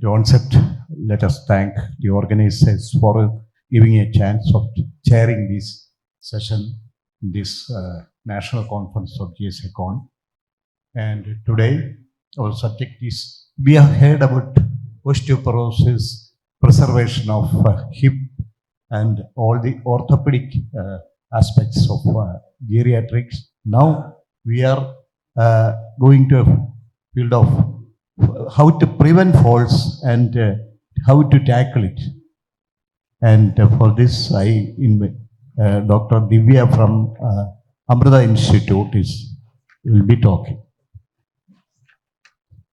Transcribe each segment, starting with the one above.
the onset, let us thank the organizers for giving a chance of chairing this session, this national conference of GSICON. And today, our subject is, we have heard about osteoporosis, preservation of hip, and all the orthopedic aspects of geriatrics. Now, we are going to a field of how to prevent falls and how to tackle it. And for this, I invite Dr. Divya from Amrita Institute will be talking.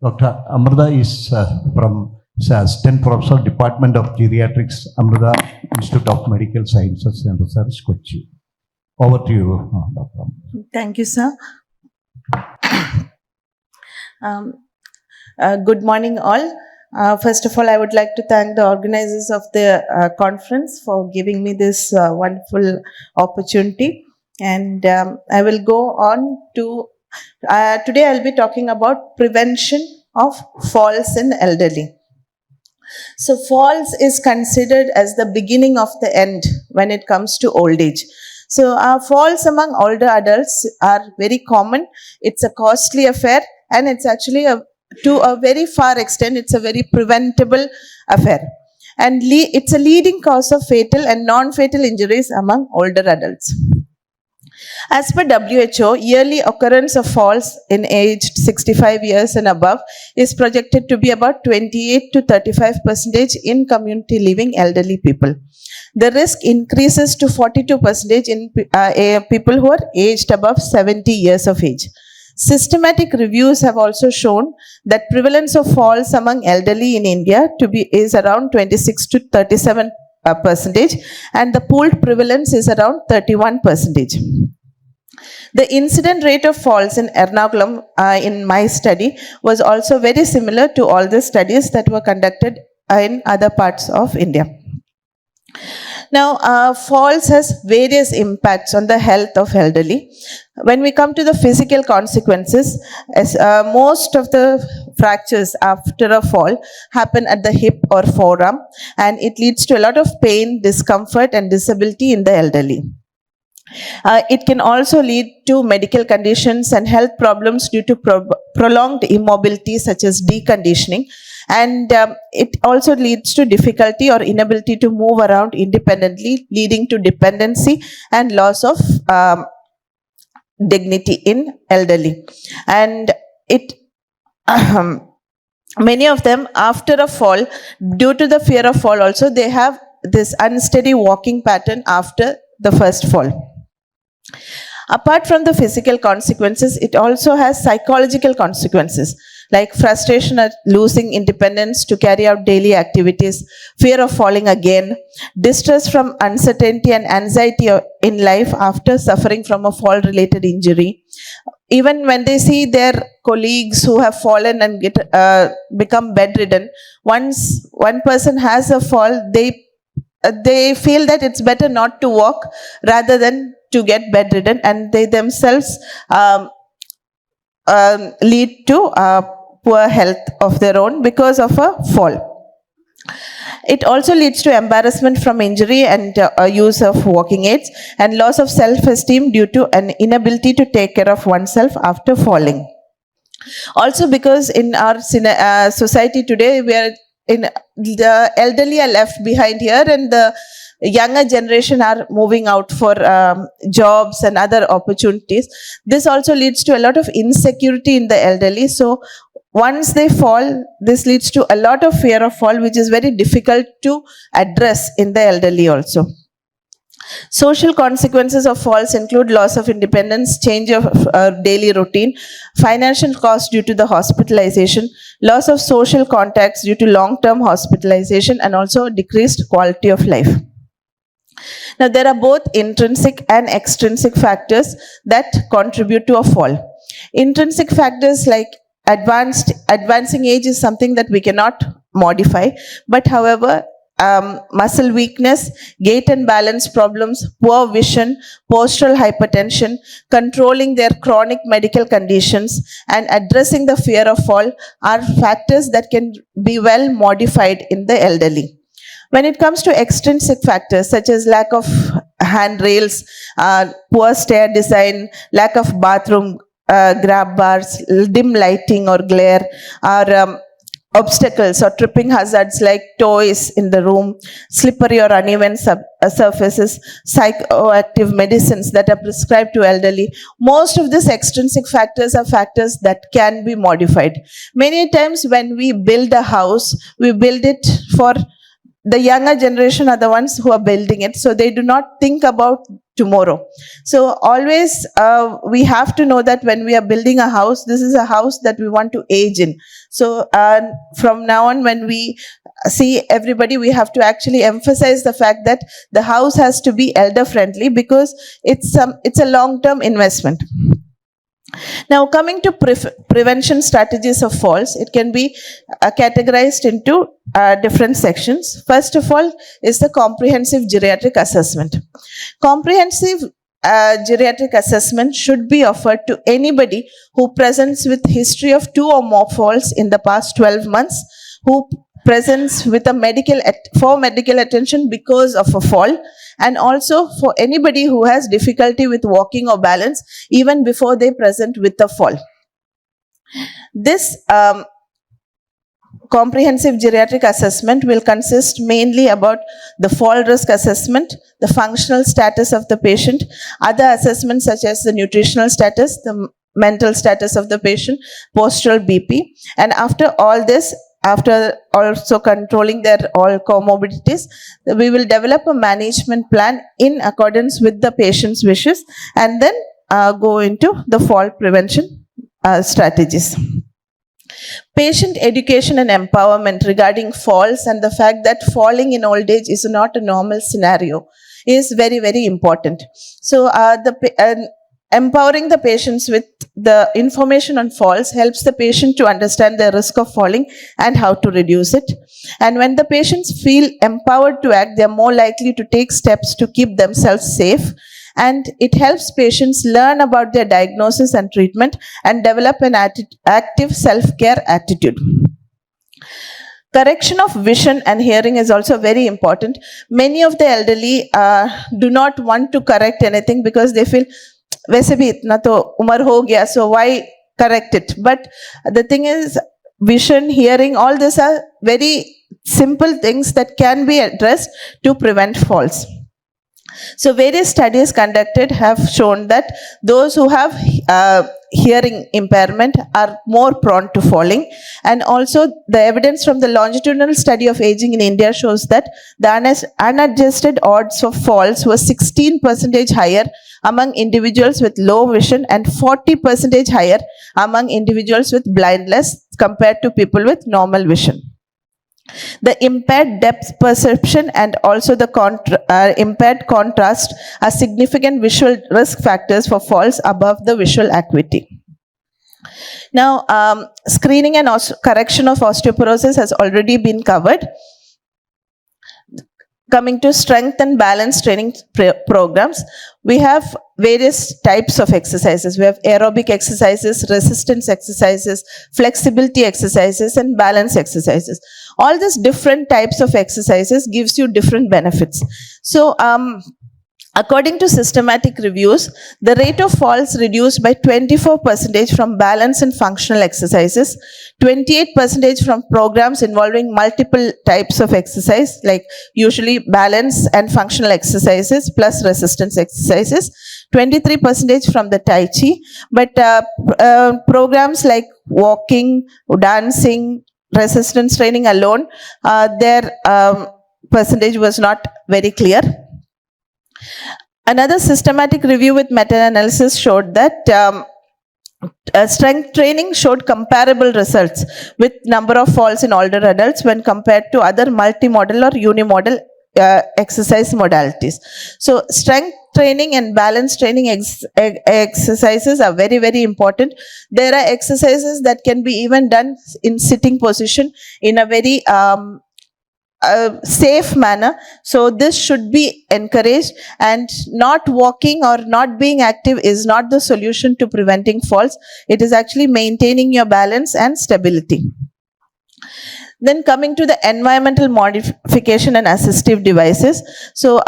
Dr. Amrita is from Assistant Professor, Department of Geriatrics, Amrita Institute of Medical Sciences and Research, Kochi. Over to you, Dr. Amrita. Thank you, sir. Good morning, all. First of all, I would like to thank the organizers of the conference for giving me this wonderful opportunity. And I will go on to, today I'll be talking about prevention of falls in elderly. So falls is considered as the beginning of the end when it comes to old age. So falls among older adults are very common. It's a costly affair, and it's actually to a very far extent, it's a very preventable affair. And it's a leading cause of fatal and non-fatal injuries among older adults. As per WHO, yearly occurrence of falls in aged 65 years and above is projected to be about 28 to 35% in community living elderly people. The risk increases to 42% in people who are aged above 70 years of age. Systematic reviews have also shown that prevalence of falls among elderly in India is around 26 to 37%, and the pooled prevalence is around 31%. The incident rate of falls in Ernakulam in my study was also very similar to all the studies that were conducted in other parts of India. Now, falls has various impacts on the health of elderly. When we come to the physical consequences, most of the fractures after a fall happen at the hip or forearm, and it leads to a lot of pain, discomfort, and disability in the elderly. It can also lead to medical conditions and health problems due to prolonged immobility, such as deconditioning. And it also leads to difficulty or inability to move around independently, leading to dependency and loss of dignity in elderly. And many of them, after a fall, due to the fear of fall also, they have this unsteady walking pattern after the first fall. Apart from the physical consequences, it also has psychological consequences, like frustration at losing independence to carry out daily activities, fear of falling again, distress from uncertainty and anxiety in life after suffering from a fall-related injury. Even when they see their colleagues who have fallen and become bedridden, once one person has a fall, they feel that it's better not to walk rather than to get bedridden, and they themselves lead to poor health of their own because of a fall. It also leads to embarrassment from injury and use of walking aids, and loss of self-esteem due to an inability to take care of oneself after falling. Also, because in our society today, the elderly are left behind here, and the younger generation are moving out for jobs and other opportunities. This also leads to a lot of insecurity in the elderly. So once they fall, this leads to a lot of fear of fall, which is very difficult to address in the elderly also. Social consequences of falls include loss of independence, change of daily routine, financial costs due to the hospitalization, loss of social contacts due to long-term hospitalization, and also decreased quality of life. Now, there are both intrinsic and extrinsic factors that contribute to a fall. Intrinsic factors like advancing age is something that we cannot modify, but however, muscle weakness, gait and balance problems, poor vision, postural hypertension, controlling their chronic medical conditions, and addressing the fear of fall are factors that can be well modified in the elderly. When it comes to extrinsic factors such as lack of handrails, poor stair design, lack of bathroom grab bars, dim lighting or glare, or obstacles or tripping hazards like toys in the room, slippery or uneven surfaces, psychoactive medicines that are prescribed to elderly. Most of these extrinsic factors are factors that can be modified. Many times when we build a house, we build it for the younger generation are the ones who are building it, so they do not think about tomorrow. So always we have to know that when we are building a house, this is a house that we want to age in. So from now on, when we see everybody, we have to actually emphasize the fact that the house has to be elder friendly, because it's a long-term investment. Now, coming to prevention strategies of falls, it can be categorized into different sections. First of all is the comprehensive geriatric assessment. Comprehensive geriatric assessment should be offered to anybody who presents with history of 2 or more falls in the past 12 months, who presents with a medical attention because of a fall, and also for anybody who has difficulty with walking or balance even before they present with a fall. This comprehensive geriatric assessment will consist mainly about the fall risk assessment, the functional status of the patient, other assessments such as the nutritional status, the mental status of the patient, postural BP, and after all this, after also controlling their all comorbidities, we will develop a management plan in accordance with the patient's wishes, and then go into the fall prevention strategies. Patient education and empowerment regarding falls and the fact that falling in old age is not a normal scenario is very, very important. So empowering the patients with the information on falls helps the patient to understand the risk of falling and how to reduce it. And when the patients feel empowered to act, they are more likely to take steps to keep themselves safe. And it helps patients learn about their diagnosis and treatment and develop an active self-care attitude. Correction of vision and hearing is also very important. Many of the elderly do not want to correct anything because they feel, वैसे भी इतना तो उम्र हो गया, so why correct it? But the thing is, vision, hearing, all these are very simple things that can be addressed to prevent falls. So various studies conducted have shown that those who have hearing impairment are more prone to falling, and also the evidence from the longitudinal study of aging in India shows that the unadjusted odds of falls were 16% higher among individuals with low vision and 40% higher among individuals with blindness compared to people with normal vision. The impaired depth perception and also the impaired contrast are significant visual risk factors for falls above the visual acuity. Now, screening and correction of osteoporosis has already been covered. Coming to strength and balance training programs, we have various types of exercises. We have aerobic exercises, resistance exercises, flexibility exercises, and balance exercises. All these different types of exercises gives you different benefits. So, according to systematic reviews, the rate of falls reduced by 24% from balance and functional exercises, 28% from programs involving multiple types of exercise, like usually balance and functional exercises plus resistance exercises, 23% from the Tai Chi, but programs like walking, dancing, resistance training alone, their percentage was not very clear. Another systematic review with meta-analysis showed that strength training showed comparable results with number of falls in older adults when compared to other multimodal or unimodal exercise modalities. So strength training and balance training exercises are very, very important. There are exercises that can be even done in sitting position in a very safe manner. So this should be encouraged, and not walking or not being active is not the solution to preventing falls. It is actually maintaining your balance and stability. Then coming to the environmental modification and assistive devices. So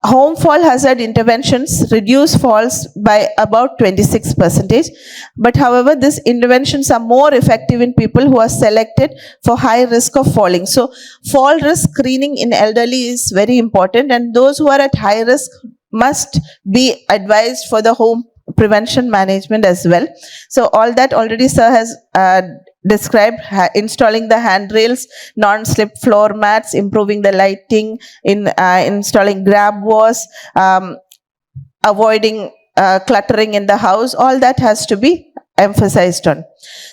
home fall hazard interventions reduce falls by about 26%. But however, these interventions are more effective in people who are selected for high risk of falling. So fall risk screening in elderly is very important, and those who are at high risk must be advised for the home prevention management as well. So all that already sir has described: installing the handrails, non-slip floor mats, improving the lighting, installing grab wars, avoiding cluttering in the house. All that has to be emphasized on.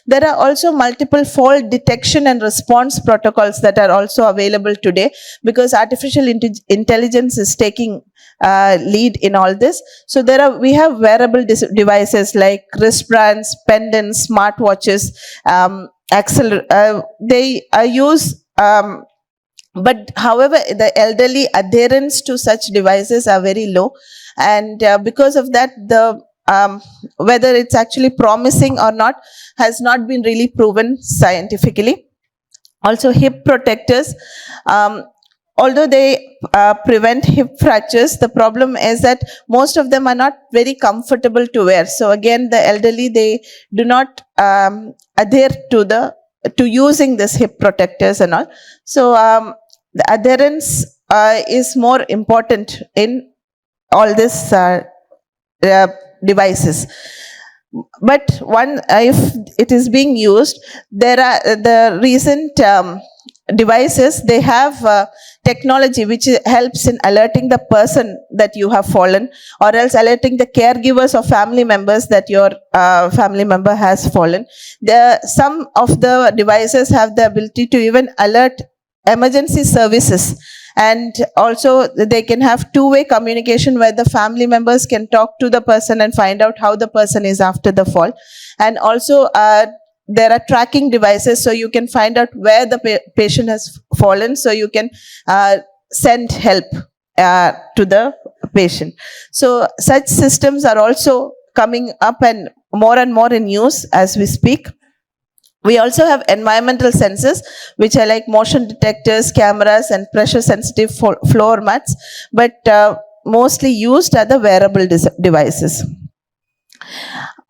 There are also multiple fall detection and response protocols that are also available today, because artificial intelligence is taking lead in all this. So we have wearable devices like wristbands, pendants, smartwatches, they are used, but however, the elderly adherence to such devices are very low, and because of that, the whether it's actually promising or not has not been really proven scientifically. Also, hip protectors, although they prevent hip fractures, the problem is that most of them are not very comfortable to wear. So again, the elderly, they do not adhere to using this hip protectors and all. So the adherence is more important in all this devices. But if it is being used, there are the recent devices, they have technology which helps in alerting the person that you have fallen, or else alerting the caregivers or family members that your family member has fallen. Some of the devices have the ability to even alert emergency services, and also they can have two-way communication where the family members can talk to the person and find out how the person is after the fall. And also there are tracking devices, so you can find out where the patient has fallen, so you can send help to the patient. So such systems are also coming up and more in use as we speak. We also have environmental sensors, which are like motion detectors, cameras, and pressure sensitive floor mats, but mostly used are the wearable devices.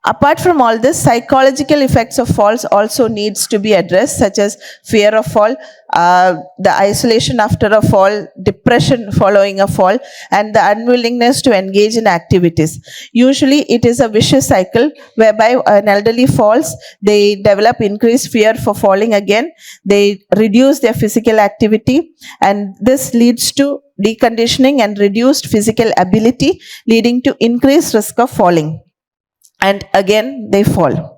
Apart from all this, psychological effects of falls also needs to be addressed, such as fear of fall, the isolation after a fall, depression following a fall, and the unwillingness to engage in activities. Usually it is a vicious cycle whereby an elderly falls, they develop increased fear for falling again, they reduce their physical activity, and this leads to deconditioning and reduced physical ability, leading to increased risk of falling. And again they fall.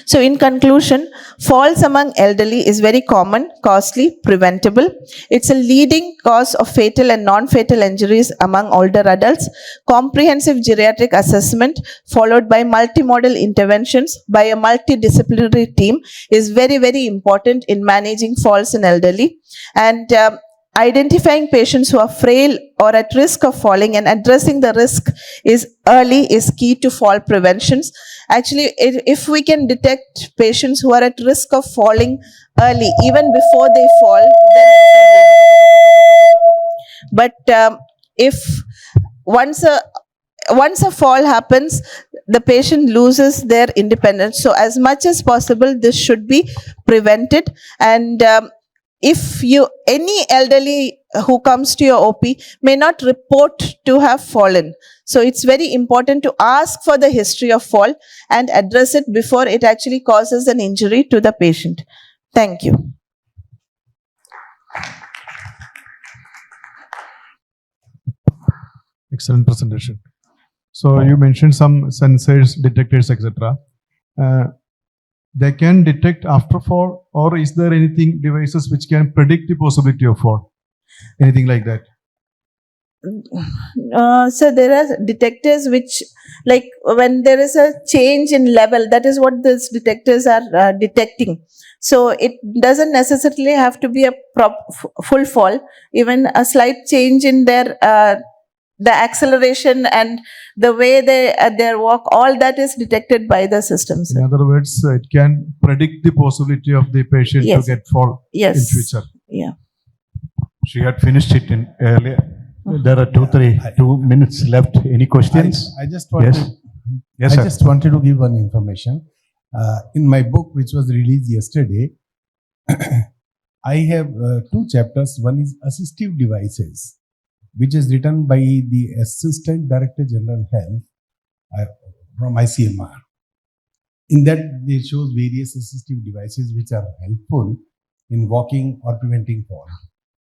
So in conclusion, falls among elderly is very common, costly, preventable. It's a leading cause of fatal and non-fatal injuries among older adults. Comprehensive geriatric assessment followed by multimodal interventions by a multidisciplinary team is very important in managing falls in elderly. And identifying patients who are frail or at risk of falling and addressing the risk early is key to fall preventions. Actually, if we can detect patients who are at risk of falling early, even before they fall, then it's a win. But if once a fall happens, the patient loses their independence. So as much as possible, this should be prevented. And if any elderly who comes to your OP may not report to have fallen. So it's very important to ask for the history of fall and address it before it actually causes an injury to the patient. Thank you. Excellent presentation. So you mentioned some sensors, detectors, etc. They can detect after fall, or is there anything devices which can predict the possibility of fall? Anything like that? So there are detectors which, like when there is a change in level, that is what these detectors are detecting. So it doesn't necessarily have to be a full fall. Even a slight change in their the acceleration and the way they walk, all that is detected by the systems. In other words, it can predict the possibility of the patient Yes. to get fall Yes. in future. Yeah. She had finished it in earlier. There are 2 minutes left. Any questions? I just wanted, Yes. Yes, I sir. just wanted to give one information. In my book, which was released yesterday, I have 2 chapters. One is assistive devices, which is written by the Assistant Director General Health from ICMR. In that, they shows various assistive devices which are helpful in walking or preventing fall.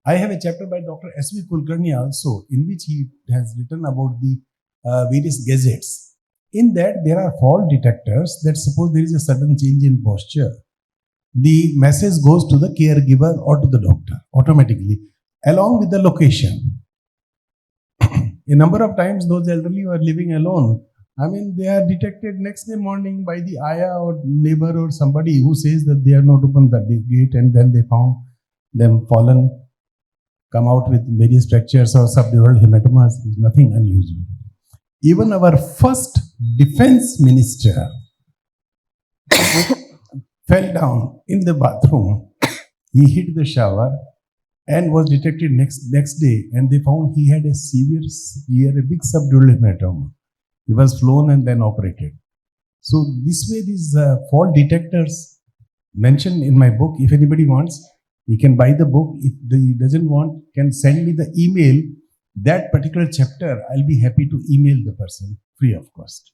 I have a chapter by Dr. S.V. Kulkarni also, in which he has written about the various gadgets. In that, there are fall detectors that suppose there is a sudden change in posture. The message goes to the caregiver or to the doctor automatically, along with the location. A number of times, those elderly who are living alone, I mean, they are detected next day morning by the ayah or neighbor or somebody who says that they are not opened the gate, and then they found them fallen, come out with various fractures or subdural hematomas. Is nothing unusual. Even our first defense minister fell down in the bathroom. He hit the shower and was detected next day, and they found he had a big subdural hematoma. He was flown and then operated. So this way, these fall detectors mentioned in my book. If anybody wants, he can buy the book. If he doesn't want, can send me the email. That particular chapter, I'll be happy to email the person free of cost.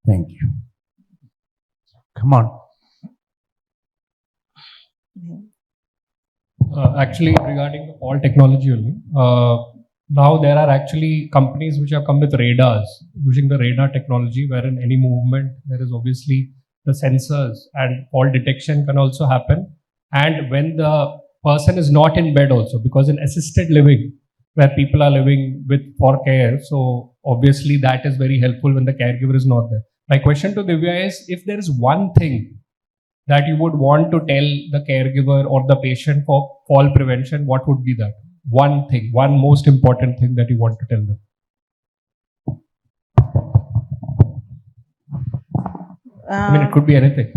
Thank you. Come on. Actually, regarding the fall technology only, now there are actually companies which have come with radars, using the radar technology, wherein any movement, there is obviously the sensors, and fall detection can also happen. And when the person is not in bed also, because in assisted living, where people are living for care, so obviously that is very helpful when the caregiver is not there. My question to Divya is, if there is one thing that you would want to tell the caregiver or the patient for fall prevention, what would be that? One thing, one most important thing that you want to tell them. I mean, it could be anything.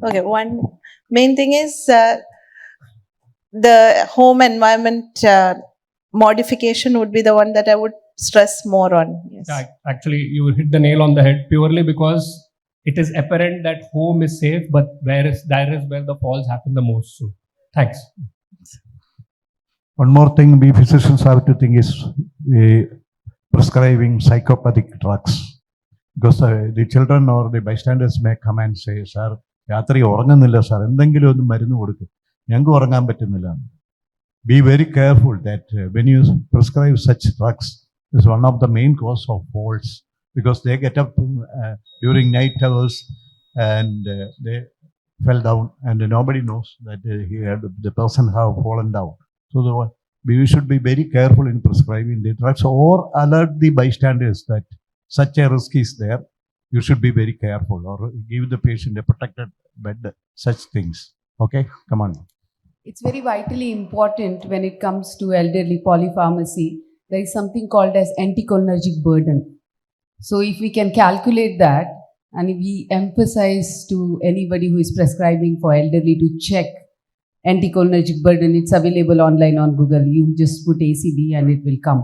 Okay, one main thing is the home environment modification would be the one that I would stress more on. Yes. Yeah, actually, you hit the nail on the head, purely because it is apparent that home is safe, but there is where the falls happen the most. So, thanks. One more thing we physicians have to think is prescribing psychopathic drugs. Because the children or the bystanders may come and say, sir, രാത്രി ഉറങ്ങുന്നില്ല sir, എന്തെങ്കിലും ഒന്ന് മരുന്ന് കൊടുക്കും, ഞങ്ങൾക്ക് ഉറങ്ങാൻ പറ്റുന്നില്ല. Be very careful that when you prescribe such drugs, is one of the main cause of falls, because they get up during night hours and they fell down, and nobody knows that the person have fallen down. So we should be very careful in prescribing the drugs, or alert the bystanders that such a risk is there. You should be very careful, or give the patient a protected bed, such things. Okay, come on. It's very vitally important when it comes to elderly polypharmacy. There is something called as anticholinergic burden. So if we can calculate that, and if we emphasize to anybody who is prescribing for elderly to check anticholinergic burden, it's available online on Google. You just put ACB and it will come.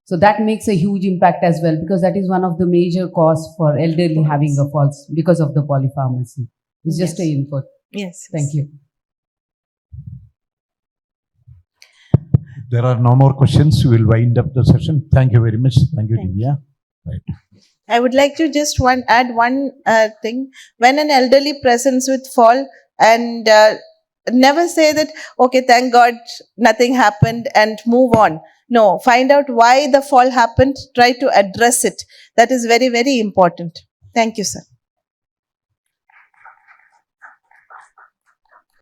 So that makes a huge impact as well, because that is one of the major cause for elderly having a falls because of the polypharmacy. It's just an input. Yes. Thank you. There are no more questions. We will wind up the session. Thank you very much. Thank you, Divya. Right. I would like to just add one thing. When an elderly presents with fall, and never say that, okay, thank God nothing happened, and move on. No, find out why the fall happened, try to address it. That is very, very important. Thank you, sir.